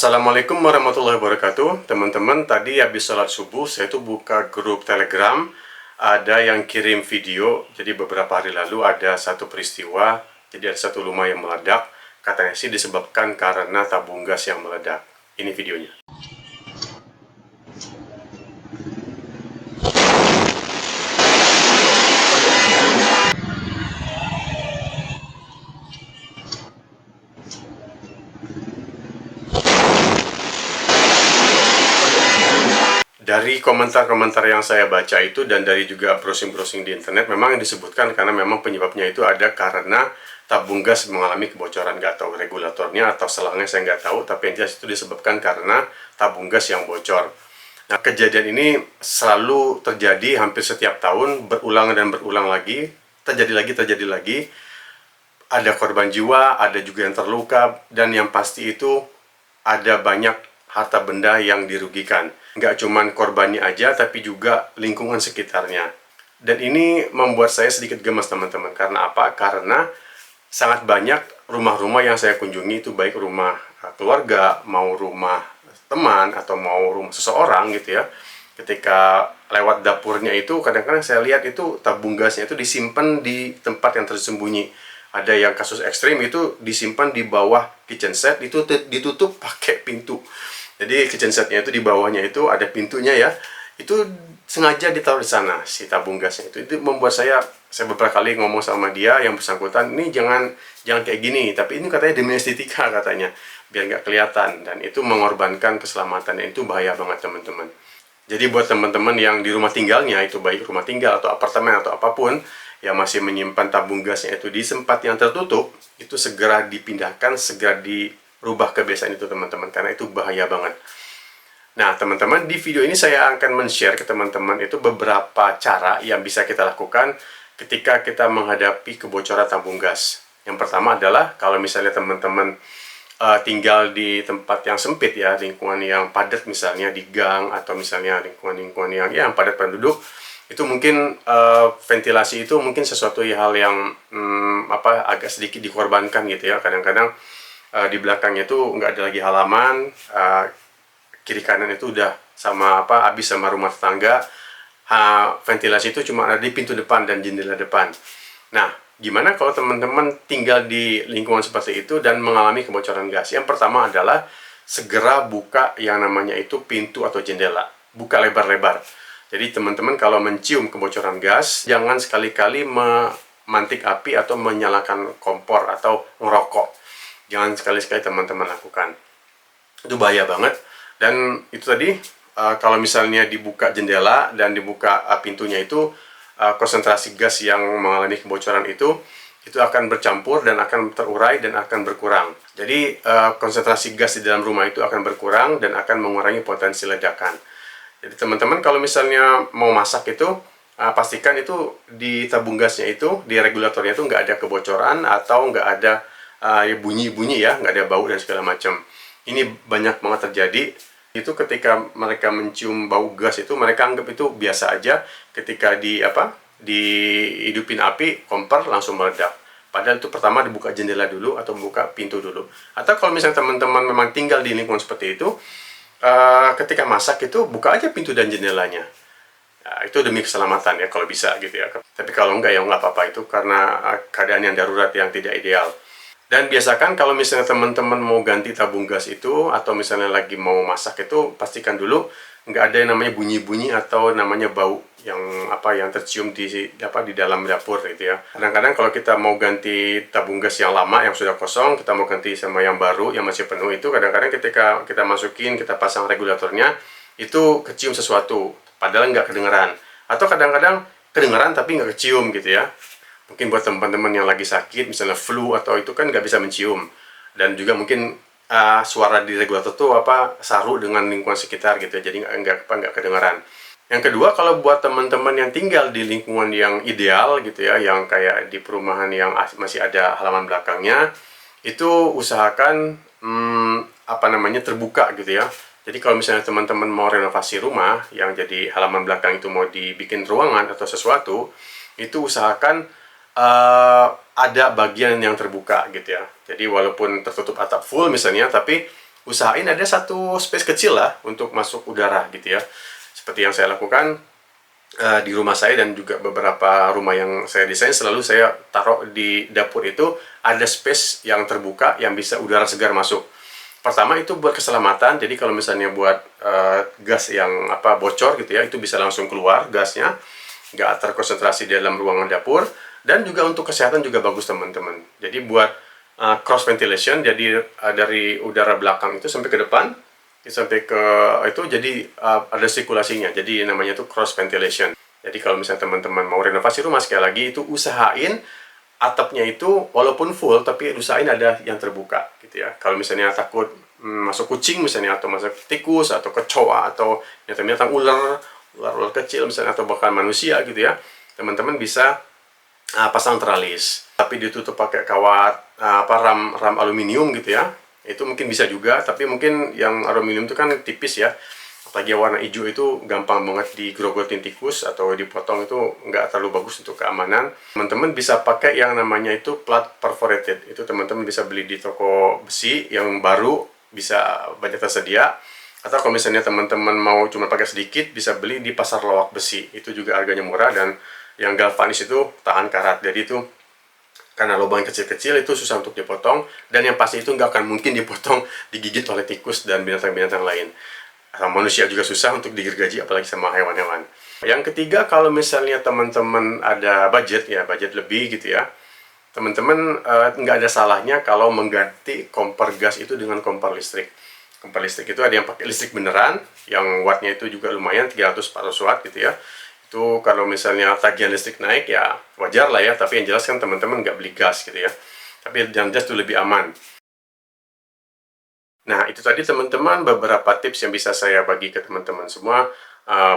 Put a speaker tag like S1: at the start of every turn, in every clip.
S1: Assalamualaikum warahmatullahi wabarakatuh. Teman-teman, tadi habis sholat subuh, saya tuh buka grup Telegram. Ada yang kirim video. Jadi beberapa hari lalu ada satu peristiwa. Jadi ada satu rumah yang meledak. Katanya sih disebabkan karena tabung gas yang meledak. Ini videonya. Dari komentar-komentar yang saya baca itu dan dari juga browsing-browsing di internet, memang yang disebutkan karena memang penyebabnya itu ada karena tabung gas mengalami kebocoran, nggak tahu regulatornya atau selangnya, saya nggak tahu, tapi yang jelas itu disebabkan karena tabung gas yang bocor. Nah, kejadian ini selalu terjadi hampir setiap tahun, berulang dan berulang lagi, terjadi lagi, ada korban jiwa, ada juga yang terluka, dan yang pasti itu ada banyak harta benda yang dirugikan. Nggak cuman korbannya aja, tapi juga lingkungan sekitarnya. Dan ini membuat saya sedikit gemas, teman-teman. Karena apa? Karena sangat banyak rumah-rumah yang saya kunjungi, itu baik rumah keluarga, mau rumah teman, atau mau rumah seseorang gitu ya. Ketika lewat dapurnya itu, kadang-kadang saya lihat itu tabung gasnya itu disimpan di tempat yang tersembunyi. Ada yang kasus ekstrim itu disimpan di bawah kitchen set, itu ditutup pakai pintu. Jadi kitchen setnya itu di bawahnya itu ada pintunya ya. Itu sengaja ditaruh di sana si tabung gasnya itu. Itu membuat saya beberapa kali ngomong sama dia yang bersangkutan, ini jangan kayak gini. Tapi ini katanya demi estetika katanya, biar nggak kelihatan, dan itu mengorbankan keselamatannya. Itu bahaya banget, teman-teman. Jadi buat teman-teman yang di rumah tinggalnya, itu baik rumah tinggal atau apartemen atau apapun, yang masih menyimpan tabung gasnya itu di tempat yang tertutup, itu segera dipindahkan, segera dirubah kebiasaan itu, teman-teman, karena itu bahaya banget. Nah, teman-teman, di video ini saya akan men-share ke teman-teman itu beberapa cara yang bisa kita lakukan ketika kita menghadapi kebocoran tabung gas. Yang pertama adalah kalau misalnya teman-teman tinggal di tempat yang sempit ya, lingkungan yang padat, misalnya di gang atau misalnya lingkungan yang padat penduduk, itu mungkin ventilasi itu mungkin sesuatu hal yang agak sedikit dikorbankan gitu ya. Kadang-kadang di belakangnya itu nggak ada lagi halaman, kiri kanan itu udah habis sama rumah tetangga. Ventilasi itu cuma ada di pintu depan dan jendela depan. Nah, gimana kalau teman-teman tinggal di lingkungan seperti itu dan mengalami kebocoran gas? Yang pertama adalah segera buka yang namanya itu pintu atau jendela. Buka lebar-lebar. Jadi teman-teman kalau mencium kebocoran gas, jangan sekali-kali memantik api atau menyalakan kompor atau ngerokok. Jangan sekali-sekali teman-teman lakukan. Itu bahaya banget. Dan itu tadi, kalau misalnya dibuka jendela dan dibuka pintunya itu, konsentrasi gas yang mengalami kebocoran itu akan bercampur dan akan terurai dan akan berkurang. Jadi konsentrasi gas di dalam rumah itu akan berkurang dan akan mengurangi potensi ledakan. Jadi teman-teman kalau misalnya mau masak itu pastikan itu di tabung gasnya itu, di regulatornya itu nggak ada kebocoran atau nggak ada bunyi-bunyi ya, nggak ada bau dan segala macam. Ini banyak banget terjadi. Itu ketika mereka mencium bau gas itu, mereka anggap itu biasa aja. Ketika dihidupin api, kompor langsung meledak. Padahal itu pertama dibuka jendela dulu atau buka pintu dulu. Atau kalau misalnya teman-teman memang tinggal di lingkungan seperti itu, ketika masak itu buka aja pintu dan jendelanya. Nah, itu demi keselamatan ya kalau bisa gitu ya. Tapi kalau enggak ya nggak apa-apa, itu karena keadaan yang darurat yang tidak ideal. Dan biasakan kalau misalnya teman-teman mau ganti tabung gas itu, atau misalnya lagi mau masak itu, pastikan dulu nggak ada yang namanya bunyi-bunyi atau namanya bau yang tercium di dalam dapur gitu ya. Kadang-kadang kalau kita mau ganti tabung gas yang lama yang sudah kosong, kita mau ganti sama yang baru yang masih penuh, itu kadang-kadang ketika kita masukin, kita pasang regulatornya, itu kecium sesuatu padahal nggak kedengeran, atau kadang-kadang kedengeran tapi nggak kecium gitu ya. Mungkin buat teman-teman yang lagi sakit, misalnya flu atau itu kan nggak bisa mencium. Dan juga mungkin suara di regulator tuh saru dengan lingkungan sekitar gitu ya, jadi nggak kedengaran. Yang kedua, kalau buat teman-teman yang tinggal di lingkungan yang ideal gitu ya, yang kayak di perumahan yang masih ada halaman belakangnya, itu usahakan terbuka gitu ya. Jadi kalau misalnya teman-teman mau renovasi rumah yang jadi halaman belakang itu mau dibikin ruangan atau sesuatu, itu usahakan ada bagian yang terbuka gitu ya. Jadi walaupun tertutup atap full misalnya, tapi usahain ada satu space kecil lah untuk masuk udara gitu ya. Seperti yang saya lakukan di rumah saya dan juga beberapa rumah yang saya desain, selalu saya taruh di dapur itu ada space yang terbuka yang bisa udara segar masuk. Pertama itu buat keselamatan, jadi kalau misalnya buat gas yang bocor gitu ya, itu bisa langsung keluar gasnya, nggak terkonsentrasi di dalam ruangan dapur. Dan juga untuk kesehatan juga bagus teman-teman. Jadi buat cross ventilation, jadi dari udara belakang itu sampai ke depan, sampai ke itu, jadi ada sirkulasinya, jadi namanya itu cross ventilation. Jadi kalau misalnya teman-teman mau renovasi rumah, sekali lagi itu usahain atapnya itu walaupun full tapi usahain ada yang terbuka gitu ya. Kalau misalnya takut masuk kucing misalnya, atau masuk tikus atau kecoa atau binatang ular kecil misalnya, atau bahkan manusia gitu ya, teman-teman bisa pasang teralis tapi ditutup pakai kawat ram aluminium gitu ya. Itu mungkin bisa juga, tapi mungkin yang aluminium itu kan tipis ya, apalagi warna hijau itu gampang banget digrogotin tikus atau dipotong, itu nggak terlalu bagus untuk keamanan. Teman-teman bisa pakai yang namanya itu plat perforated. Itu teman-teman bisa beli di toko besi yang baru, bisa banyak tersedia. Atau kalau misalnya teman-teman mau cuma pakai sedikit, bisa beli di pasar loak besi. Itu juga harganya murah, dan yang galvanis itu tahan karat. Jadi itu karena lubang kecil-kecil itu susah untuk dipotong, dan yang pasti itu nggak akan mungkin dipotong, digigit oleh tikus dan binatang-binatang lain. Sama manusia juga susah untuk digergaji, apalagi sama hewan-hewan. Yang ketiga, kalau misalnya teman-teman ada budget ya, budget lebih gitu ya, teman-teman nggak ada salahnya kalau mengganti kompor gas itu dengan kompor listrik. Kompor listrik itu ada yang pakai listrik beneran, yang wattnya itu juga lumayan, 300-400 watt gitu ya. Itu kalau misalnya tagihan listrik naik ya wajar lah ya, tapi yang jelas kan teman-teman nggak beli gas gitu ya. Tapi yang jelas itu lebih aman. Nah, itu tadi teman-teman beberapa tips yang bisa saya bagi ke teman-teman semua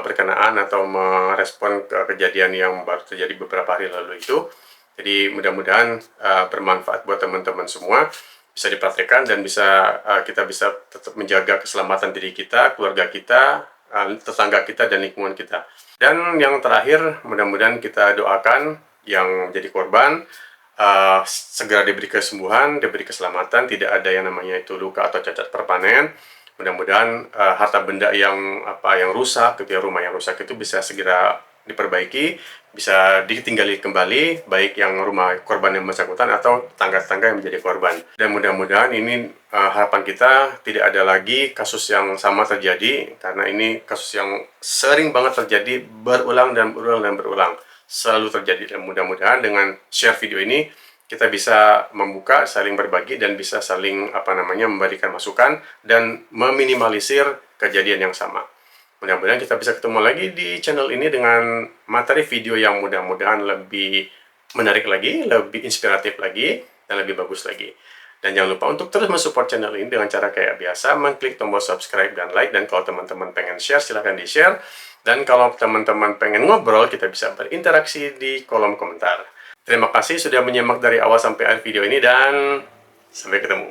S1: berkenaan atau merespon ke kejadian yang baru terjadi beberapa hari lalu itu. Jadi mudah-mudahan bermanfaat buat teman-teman semua, bisa dipraktekkan dan kita bisa tetap menjaga keselamatan diri kita, keluarga kita, tetangga kita, dan lingkungan kita. Dan yang terakhir, mudah-mudahan kita doakan yang menjadi korban segera diberi kesembuhan, diberi keselamatan, tidak ada yang namanya itu luka atau cacat permanen. Mudah-mudahan harta benda yang rusak, gitu ya, rumah yang rusak itu bisa segera diperbaiki, bisa ditinggali kembali, baik yang rumah korban yang bersangkutan atau tangga-tangga yang menjadi korban. Dan mudah-mudahan ini harapan kita tidak ada lagi kasus yang sama terjadi, karena ini kasus yang sering banget terjadi, berulang dan berulang dan berulang, selalu terjadi. Dan mudah-mudahan dengan share video ini kita bisa membuka, saling berbagi, dan bisa saling memberikan masukan dan meminimalisir kejadian yang sama. Mudah-mudahan kita bisa ketemu lagi di channel ini dengan materi video yang mudah-mudahan lebih menarik lagi, lebih inspiratif lagi, dan lebih bagus lagi. Dan jangan lupa untuk terus mensupport channel ini dengan cara kayak biasa, mengklik tombol subscribe dan like. Dan kalau teman-teman pengen share, silahkan di-share. Dan kalau teman-teman pengen ngobrol, kita bisa berinteraksi di kolom komentar. Terima kasih sudah menyimak dari awal sampai akhir video ini, dan sampai ketemu.